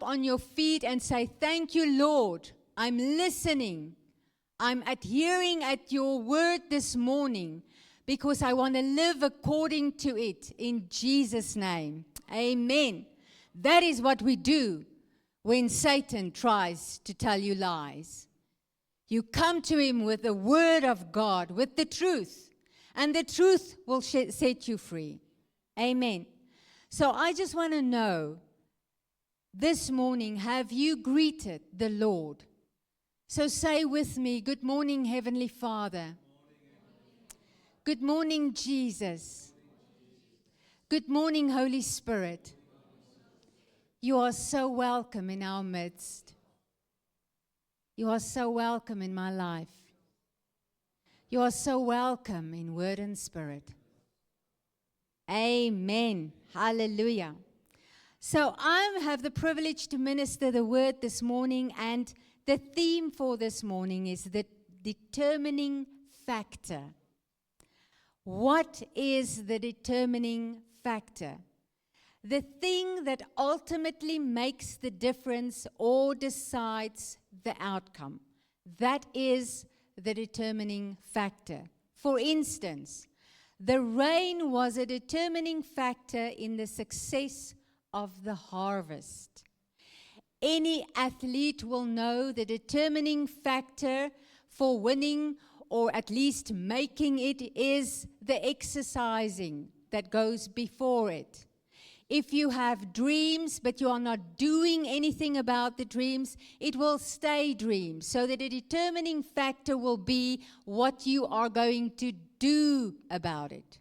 up on your feet and say, thank you, Lord. I'm listening. I'm adhering at your word this morning because I want to live according to it in Jesus' name. Amen. That is what we do when Satan tries to tell you lies. You come to him with the word of God, with the truth, and the truth will set you free. Amen. So I just want to know, this morning, have you greeted the Lord? So say with me, good morning, Heavenly Father. Good morning, Jesus. Good morning, Holy Spirit. You are so welcome in our midst. You are so welcome in my life. You are so welcome in word and spirit. Amen. Hallelujah. So I have the privilege to minister the word this morning, and the theme for this morning is the determining factor. What is the determining factor? The thing that ultimately makes the difference or decides the outcome. That is the determining factor. For instance, the rain was a determining factor in the success of the harvest. Any athlete will know the determining factor for winning or at least making it is the exercising that goes before it. If you have dreams but you are not doing anything about the dreams, it will stay dreams. So that the determining factor will be what you are going to do about it.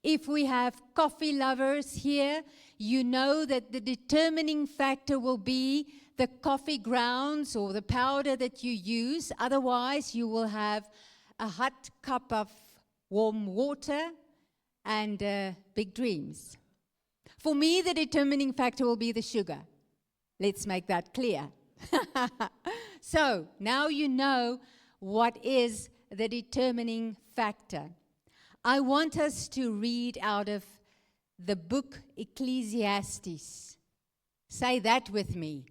If we have coffee lovers here, you know that the determining factor will be the coffee grounds or the powder that you use. Otherwise, you will have a hot cup of warm water and big dreams. For me, the determining factor will be the sugar. Let's make that clear. So, now you know what is the determining factor. I want us to read out of the book Ecclesiastes. Say that with me.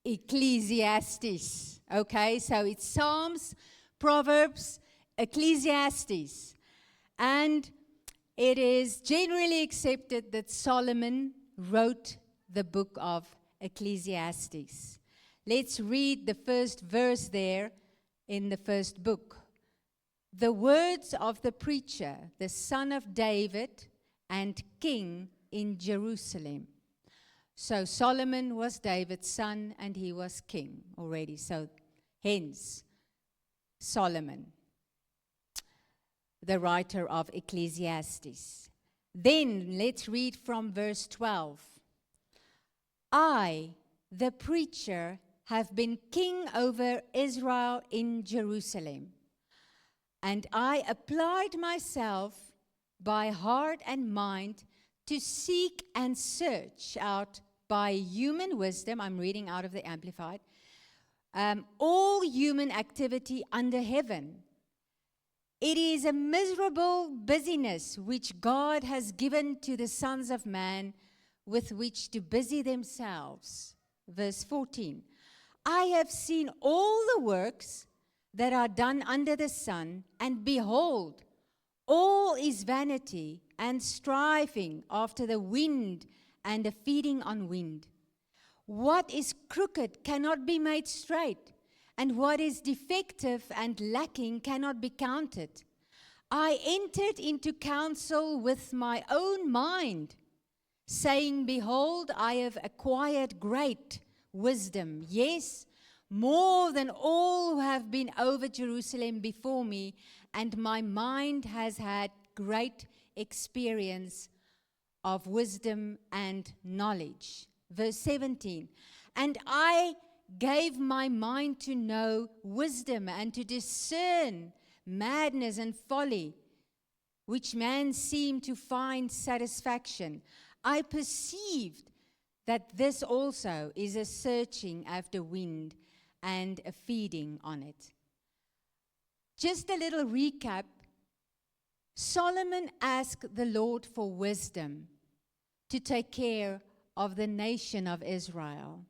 Ecclesiastes. Okay, so it's Psalms, Proverbs, Ecclesiastes. And it is generally accepted that Solomon wrote the book of Ecclesiastes. Let's read the first verse there in the first book. The words of the preacher, the son of David and king in Jerusalem. So Solomon was David's son and he was king already. So hence Solomon, the writer of Ecclesiastes. Then let's read from verse 12. I, the preacher, have been king over Israel in Jerusalem. And I applied myself by heart and mind to seek and search out by human wisdom, I'm reading out of the Amplified, all human activity under heaven. It is a miserable busyness which God has given to the sons of man with which to busy themselves. Verse 14. I have seen all the works that are done under the sun, and behold, all is vanity and striving after the wind and a feeding on wind. What is crooked cannot be made straight, and what is defective and lacking cannot be counted. I entered into counsel with my own mind, saying, behold, I have acquired great wisdom. Yes, more than all who have been over Jerusalem before me, and my mind has had great experience of wisdom and knowledge. Verse 17, and I gave my mind to know wisdom and to discern madness and folly, which man seemed to find satisfaction. I perceived that this also is a searching after wind and a feeding on it. Just a little recap. Solomon asked the Lord for wisdom to take care of the nation of Israel.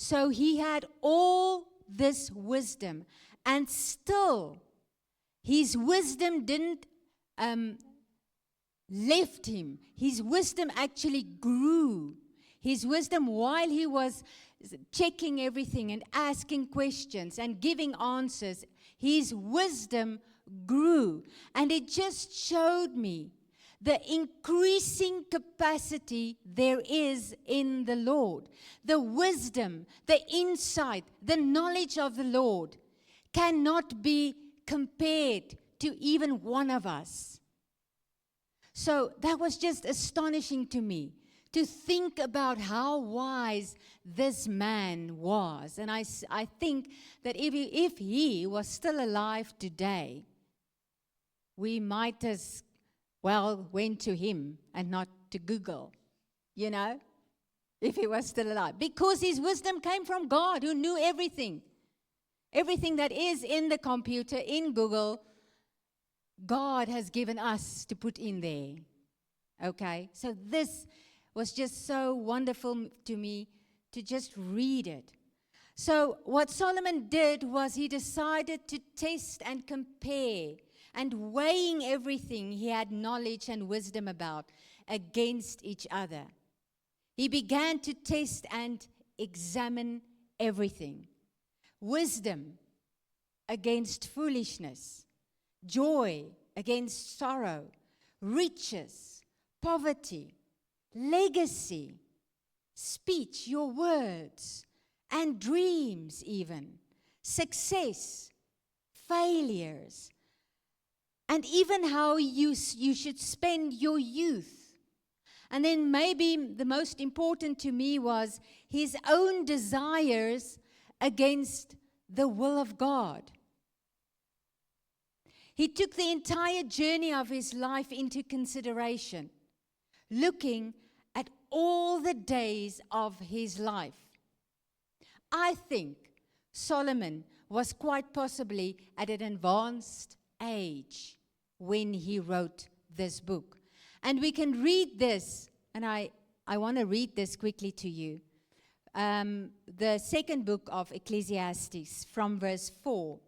So he had all this wisdom, and still his wisdom didn't left him. His wisdom actually grew. His wisdom, while he was checking everything and asking questions and giving answers, his wisdom grew. And it just showed me the increasing capacity there is in the Lord. The wisdom, the insight, the knowledge of the Lord cannot be compared to even one of us. So that was just astonishing to me, to think about how wise this man was. And I think that if he was still alive today, we might as well went to him and not to Google, you know, if he was still alive. Because his wisdom came from God, who knew everything. Everything that is in the computer, in Google, God has given us to put in there. Okay? So this was just so wonderful to me to just read it. So what Solomon did was he decided to test and compare, and weighing everything he had knowledge and wisdom about against each other. He began to test and examine everything. Wisdom against foolishness, joy against sorrow, riches, poverty, legacy, speech, your words, and dreams even, success, failures, and even how you should spend your youth. And then maybe the most important to me was his own desires against the will of God. He took the entire journey of his life into consideration, looking at all the days of his life. I think Solomon was quite possibly at an advanced age when he wrote this book. And we can read this, and I want to read this quickly to you. The second book of Ecclesiastes, from verse 4.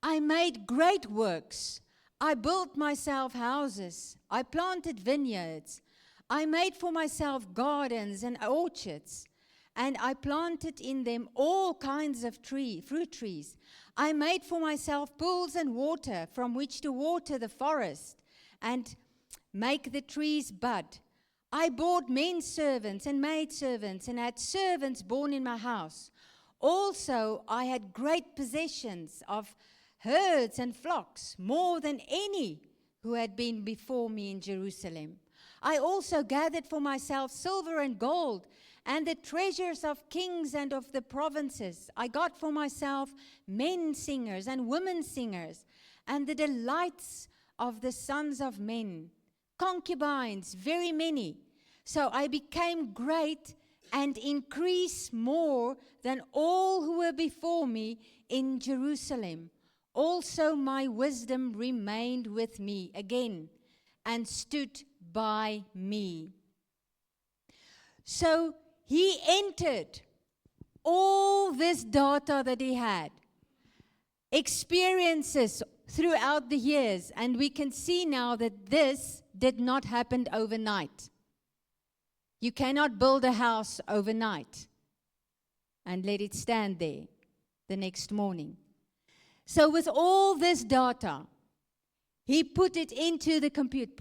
I made great works. I built myself houses. I planted vineyards. I made for myself gardens and orchards, and I planted in them all kinds of fruit trees. I made for myself pools and water from which to water the forest and make the trees bud. I bought men servants and maid servants and had servants born in my house. Also, I had great possessions of herds and flocks, more than any who had been before me in Jerusalem. I also gathered for myself silver and gold, and the treasures of kings and of the provinces. I got for myself men singers and women singers, and the delights of the sons of men, concubines, very many. So I became great and increased more than all who were before me in Jerusalem. Also my wisdom remained with me again and stood by me. So he entered all this data that he had, experiences throughout the years, and we can see now that this did not happen overnight. You cannot build a house overnight and let it stand there the next morning. So with all this data, he put it into the computer.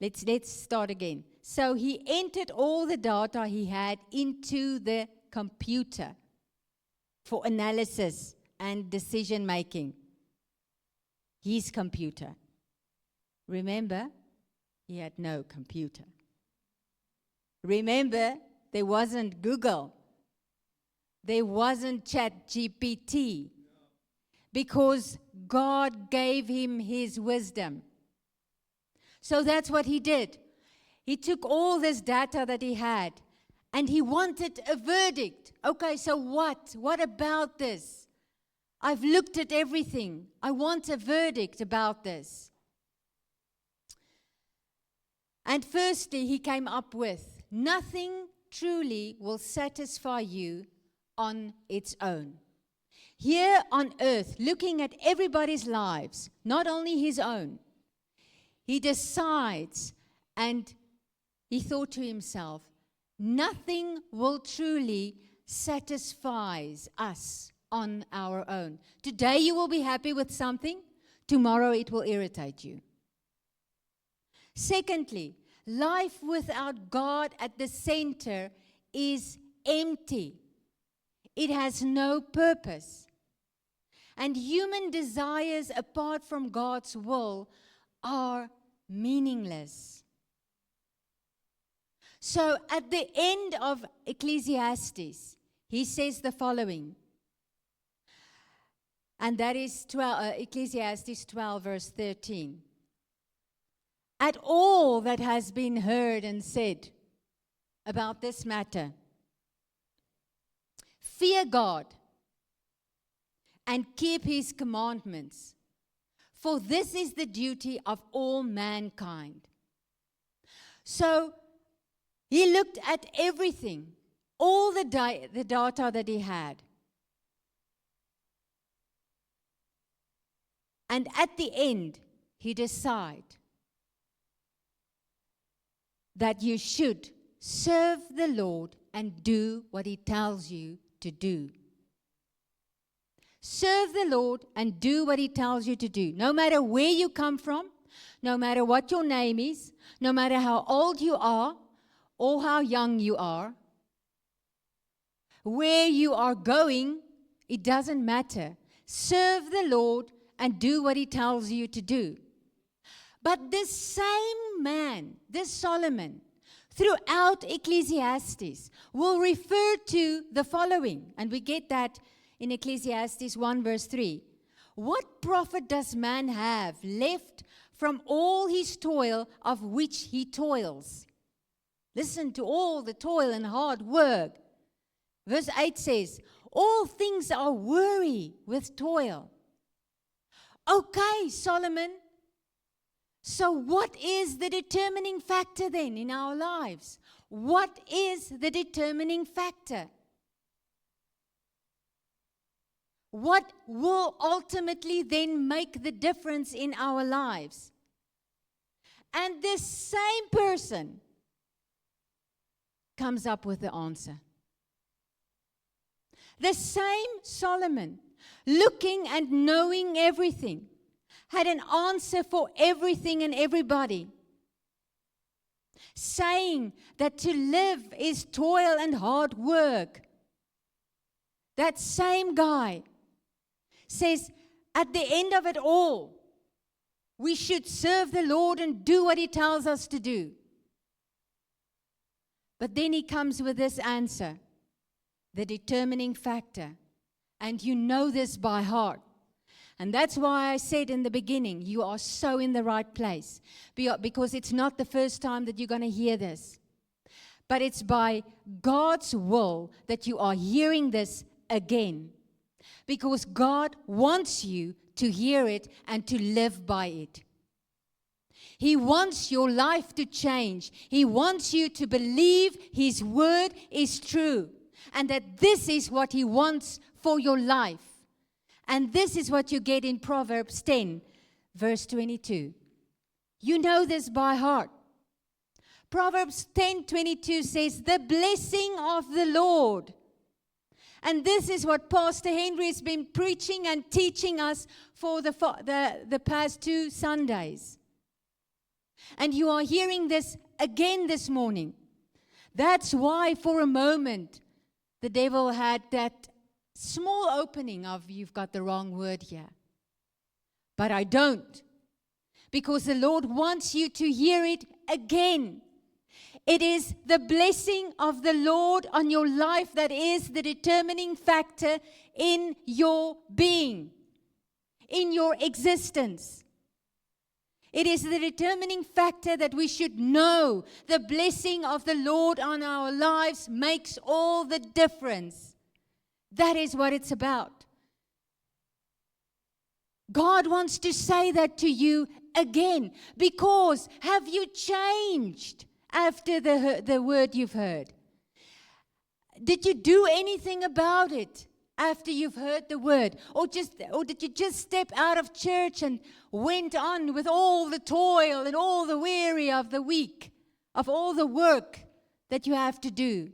Let's start again. So he entered all the data he had into the computer for analysis and decision making. His computer. Remember, he had no computer. Remember, there wasn't Google. There wasn't ChatGPT. Because God gave him his wisdom. So that's what he did. He took all this data that he had, and he wanted a verdict. Okay, so what? What about this? I've looked at everything. I want a verdict about this. And firstly, he came up with nothing truly will satisfy you on its own. Here on earth, looking at everybody's lives, not only his own, he decides, and he thought to himself, nothing will truly satisfy us on our own. Today you will be happy with something, tomorrow it will irritate you. Secondly, life without God at the center is empty. It has no purpose. And human desires apart from God's will are meaningless. So at the end of Ecclesiastes, he says the following, and that is Ecclesiastes 12, verse 13. At all that has been heard and said about this matter, fear God and keep his commandments, for this is the duty of all mankind. So he looked at everything, all the data that he had. And at the end, he decided that you should serve the Lord and do what he tells you to do. Serve the Lord and do what he tells you to do. No matter where you come from, no matter what your name is, no matter how old you are or how young you are, where you are going, it doesn't matter. Serve the Lord and do what he tells you to do. But this same man, this Solomon, throughout Ecclesiastes, will refer to the following, and we get that in Ecclesiastes 1 verse 3. What profit does man have left from all his toil of which he toils? Listen to all the toil and hard work. Verse 8 says, all things are weary with toil. Okay, Solomon, so what is the determining factor then in our lives? What is the determining factor? What will ultimately then make the difference in our lives? And this same person comes up with the answer. The same Solomon, looking and knowing everything, had an answer for everything and everybody, saying that to live is toil and hard work. That same guy says, at the end of it all, we should serve the Lord and do what he tells us to do. But then he comes with this answer, the determining factor. And you know this by heart. And that's why I said in the beginning, you are so in the right place. Because it's not the first time that you're going to hear this. But it's by God's will that you are hearing this again. Because God wants you to hear it and to live by it. He wants your life to change. He wants you to believe his word is true. And that this is what he wants for your life. And this is what you get in Proverbs 10, verse 22. You know this by heart. Proverbs 10:22 says, the blessing of the Lord. And this is what Pastor Henry has been preaching and teaching us for the past 2 Sundays. And you are hearing this again this morning. That's why for a moment the devil had that small opening of, you've got the wrong word here. But I don't. Because the Lord wants you to hear it again. It is the blessing of the Lord on your life that is the determining factor in your being, in your existence. It is the determining factor that we should know the blessing of the Lord on our lives makes all the difference. That is what it's about. God wants to say that to you again, because have you changed after the word you've heard? Did you do anything about it after you've heard the word? Or did you just step out of church and went on with all the toil and all the weary of the week, of all the work that you have to do?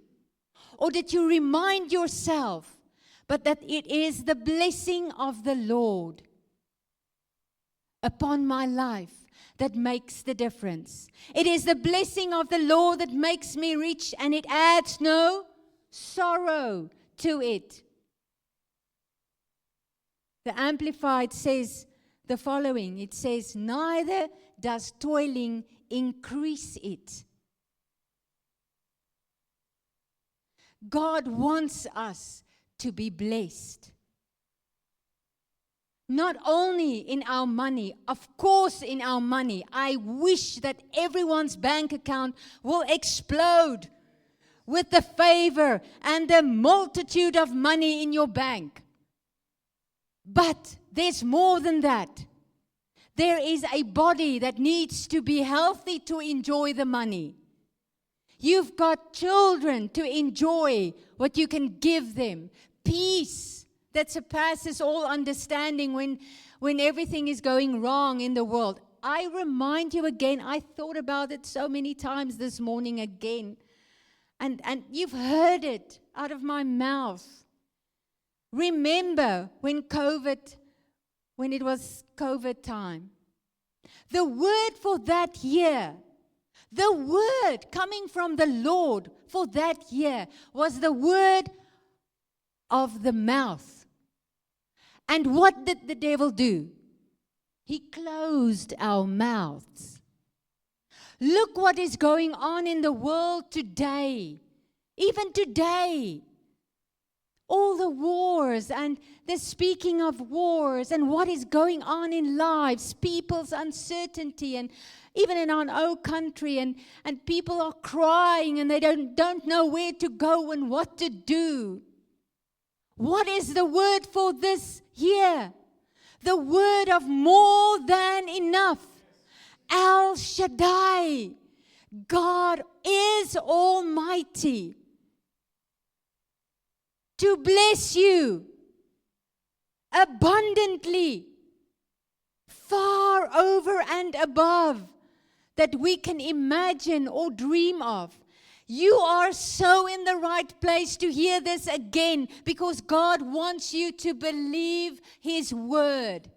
Or did you remind yourself but that it is the blessing of the Lord upon my life that makes the difference? It is the blessing of the Lord that makes me rich, and it adds no sorrow to it. The Amplified says the following. It says, neither does toiling increase it. God wants us to be blessed. Not only in our money, of course in our money. I wish that everyone's bank account will explode with the favor and the multitude of money in your bank. But there's more than that. There is a body that needs to be healthy to enjoy the money. You've got children to enjoy what you can give them. Peace that surpasses all understanding when everything is going wrong in the world. I remind you again, I thought about it so many times this morning again. And you've heard it out of my mouth. Remember when it was COVID time. The word for that year, the word coming from the Lord for that year was the word of the mouth. And what did the devil do? He closed our mouths. Look what is going on in the world today. Even today. All the wars and the speaking of wars and what is going on in lives, people's uncertainty, and even in our own country, and people are crying and they don't know where to go and what to do. What is the word for this year? The word of more than enough. El Shaddai. God is almighty. To bless you abundantly, far over and above that we can imagine or dream of. You are so in the right place to hear this again, because God wants you to believe His word.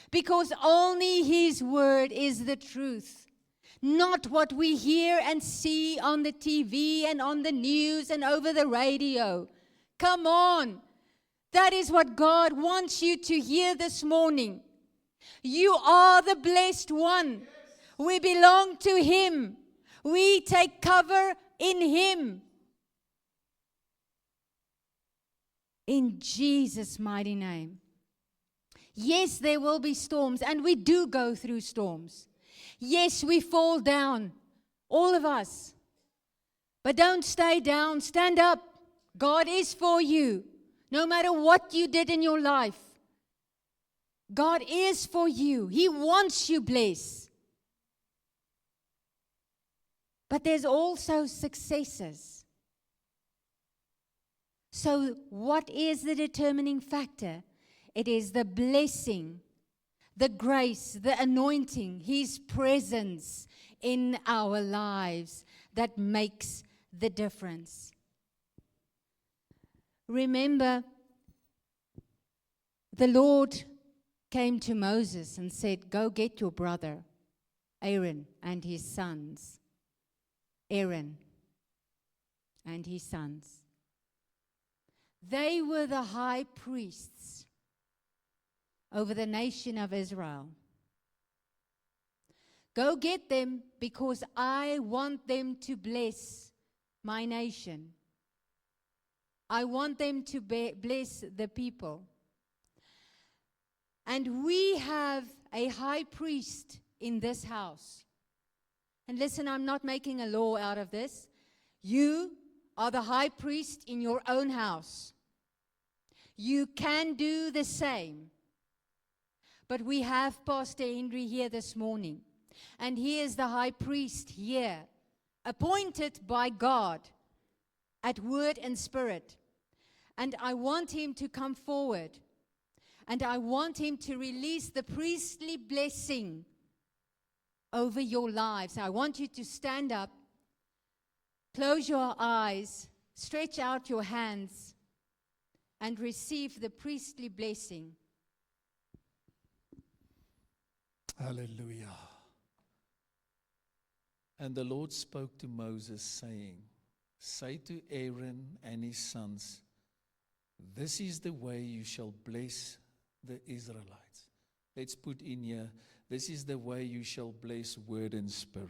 Because only His word is the truth. Not what we hear and see on the TV and on the news and over the radio. Come on. That is what God wants you to hear this morning. You are the blessed one. We belong to Him. We take cover in Him. In Jesus' mighty name. Yes, there will be storms, and we do go through storms. Yes, we fall down, all of us. But don't stay down, stand up. God is for you, no matter what you did in your life. God is for you. He wants you blessed. But there's also successes. So what is the determining factor? It is the blessing, the grace, the anointing, His presence in our lives that makes the difference. Remember, the Lord came to Moses and said, go get your brother, Aaron, and his sons. Aaron and his sons. They were the high priests over the nation of Israel. Go get them, because I want them to bless my nation. I want them to bless the people. And we have a high priest in this house. And listen, I'm not making a law out of this. You are the high priest in your own house. You can do the same. But we have Pastor Henry here this morning. And he is the high priest here appointed by God at Word and Spirit. And I want him to come forward. And I want him to release the priestly blessing over your lives. I want you to stand up, close your eyes, stretch out your hands, and receive the priestly blessing. Hallelujah. And the Lord spoke to Moses, saying, say to Aaron and his sons, this is the way you shall bless the Israelites. Let's put in here, this is the way you shall bless Word and Spirit.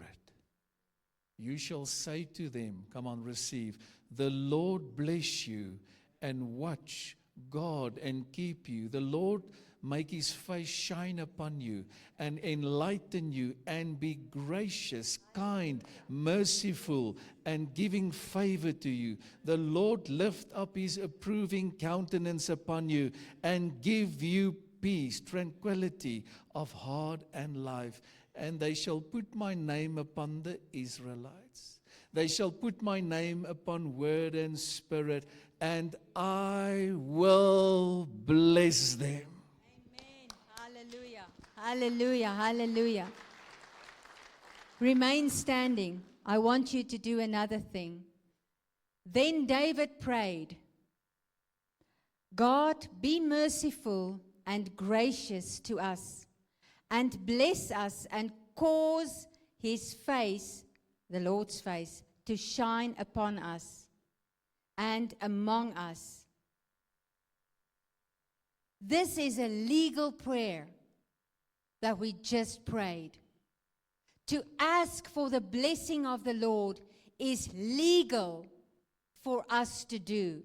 You shall say to them, come on, receive, the Lord bless you and watch God and keep you. The Lord make his face shine upon you and enlighten you and be gracious, kind, merciful, and giving favor to you. The Lord lift up his approving countenance upon you and give you peace, tranquility of heart and life. And they shall put my name upon the Israelites. They shall put my name upon Word and Spirit, and I will bless them. Hallelujah. Hallelujah. Hallelujah. Remain standing. I want you to do another thing. Then David prayed, God, be merciful and gracious to us, and bless us, and cause his face, the Lord's face, to shine upon us and among us. This is a legal prayer that we just prayed. To ask for the blessing of the Lord is legal for us to do.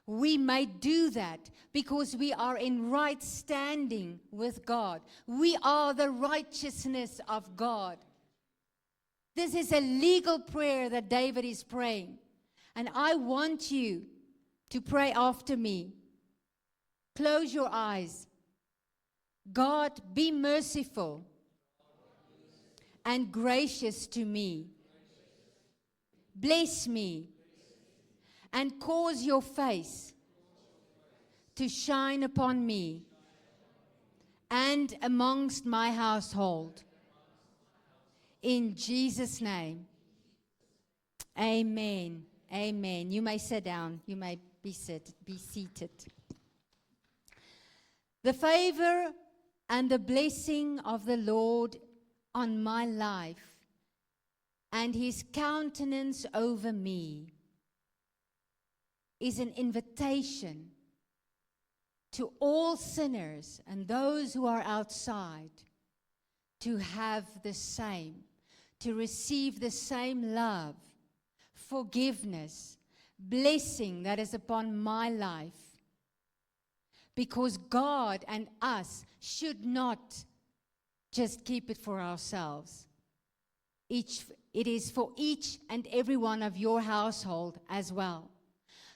We may do that because we are in right standing with God. We are the righteousness of God. This is a legal prayer that David is praying. And I want you to pray after me. Close your eyes. God, be merciful and gracious to me. Bless me and cause your face to shine upon me and amongst my household. In Jesus' name. Amen. Amen. You may sit down. You may be seated. The favor and the blessing of the Lord on my life and his countenance over me is an invitation to all sinners and those who are outside to have the same, to receive the same love, forgiveness, blessing that is upon my life. Because God and us should not just keep it for ourselves. It is for each and every one of your household as well.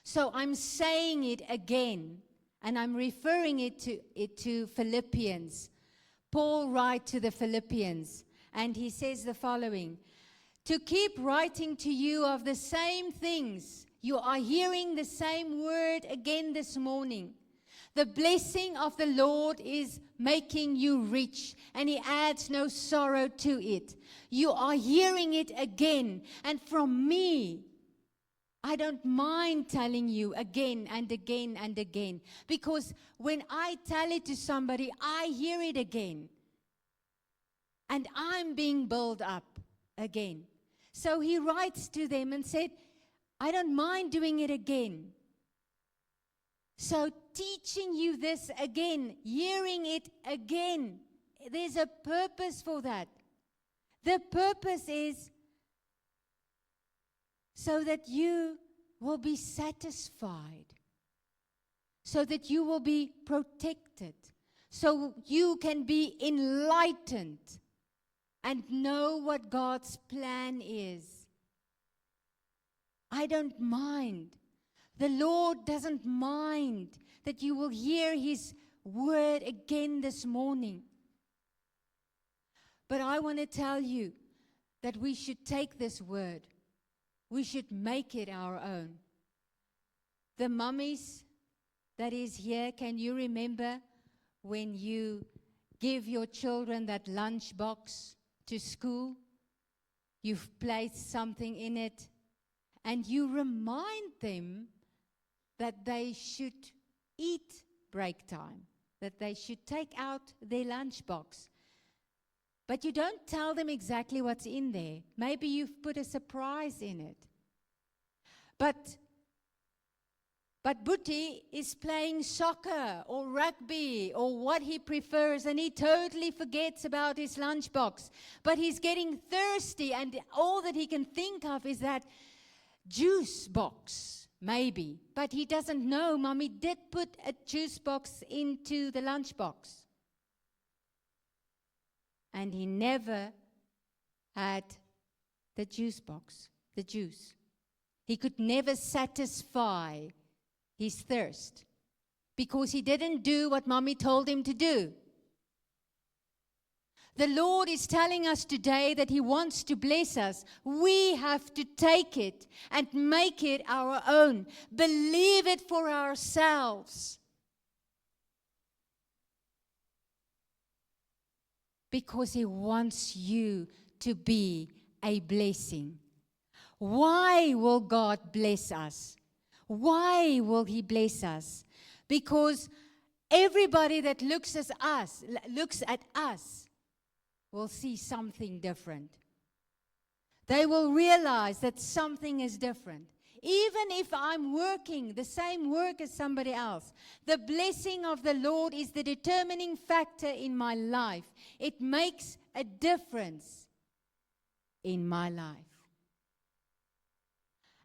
So I'm saying it again, and I'm referring it to Philippians. Paul writes to the Philippians, and he says the following: to keep writing to you of the same things. You are hearing the same word again this morning. The blessing of the Lord is making you rich, and he adds no sorrow to it. You are hearing it again, and from me, I don't mind telling you again and again and again, because when I tell it to somebody, I hear it again, and I'm being built up again. So he writes to them and said, I don't mind doing it again. So teaching you this again, hearing it again, there's a purpose for that. The purpose is so that you will be satisfied, so that you will be protected, so you can be enlightened and know what God's plan is. I don't mind. The Lord doesn't mind that you will hear his word again this morning. But I want to tell you that we should take this word. We should make it our own. The mummies that is here, can you remember when you give your children that lunch box to school? You've placed something in it, and you remind them that they should eat break time, that they should take out their lunch box. But you don't tell them exactly what's in there. Maybe you've put a surprise in it. But Boetie is playing soccer or rugby or what he prefers, and he totally forgets about his lunchbox. But he's getting thirsty, and all that he can think of is that juice box, maybe. But he doesn't know Mommy did put a juice box into the lunchbox. And he never had the juice box, the juice. He could never satisfy his thirst because he didn't do what Mommy told him to do. The Lord is telling us today that He wants to bless us. We have to take it and make it our own. Believe it for ourselves. Because He wants you to be a blessing. Why will God bless us? Why will He bless us? Because everybody that looks at us will see something different. They will realize that something is different. Even if I'm working the same work as somebody else, the blessing of the Lord is the determining factor in my life. It makes a difference in my life.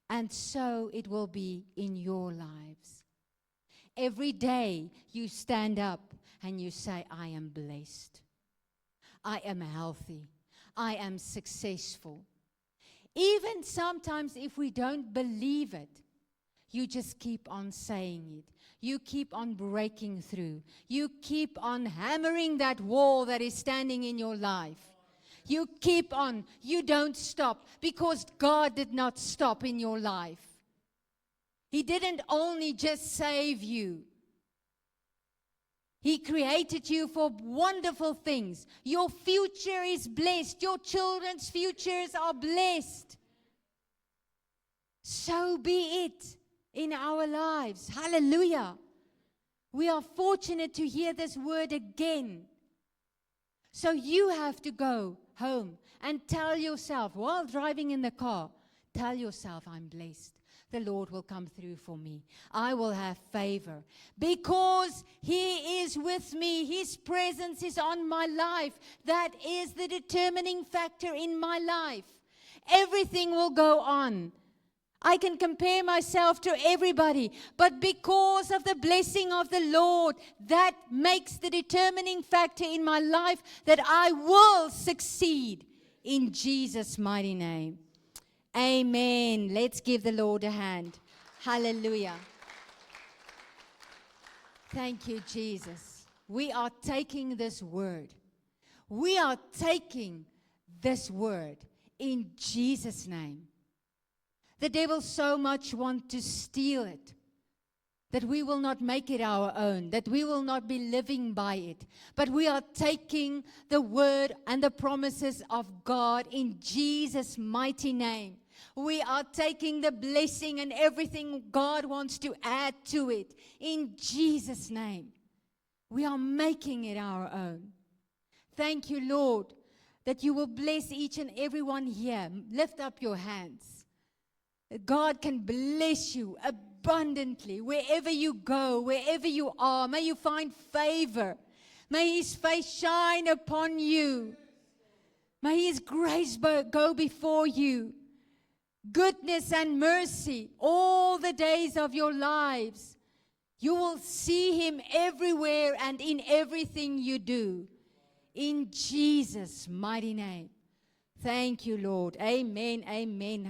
And so it will be in your lives. Every day you stand up and you say, I am blessed. I am healthy. I am successful. Even sometimes if we don't believe it, you just keep on saying it. You keep on breaking through. You keep on hammering that wall that is standing in your life. You keep on. You don't stop because God did not stop in your life. He didn't only just save you. He created you for wonderful things. Your future is blessed. Your children's futures are blessed. So be it in our lives. Hallelujah. We are fortunate to hear this word again. So you have to go home and tell yourself, while driving in the car, tell yourself, I'm blessed. The Lord will come through for me. I will have favor because He is with me. His presence is on my life. That is the determining factor in my life. Everything will go on. I can compare myself to everybody, but because of the blessing of the Lord, that makes the determining factor in my life that I will succeed in Jesus' mighty name. Amen. Let's give the Lord a hand. Hallelujah. Thank you, Jesus. We are taking this word. We are taking this word in Jesus' name. The devil so much wants to steal it, that we will not make it our own, that we will not be living by it. But we are taking the word and the promises of God in Jesus' mighty name. We are taking the blessing and everything God wants to add to it in Jesus' name. We are making it our own. Thank you, Lord, that you will bless each and every one here. Lift up your hands. God can bless you abundantly wherever you go, wherever you are. May you find favor. May His face shine upon you. May His grace go before you. Goodness and mercy all the days of your lives. You will see Him everywhere and in everything you do. In Jesus' mighty name. Thank you, Lord. Amen. Amen.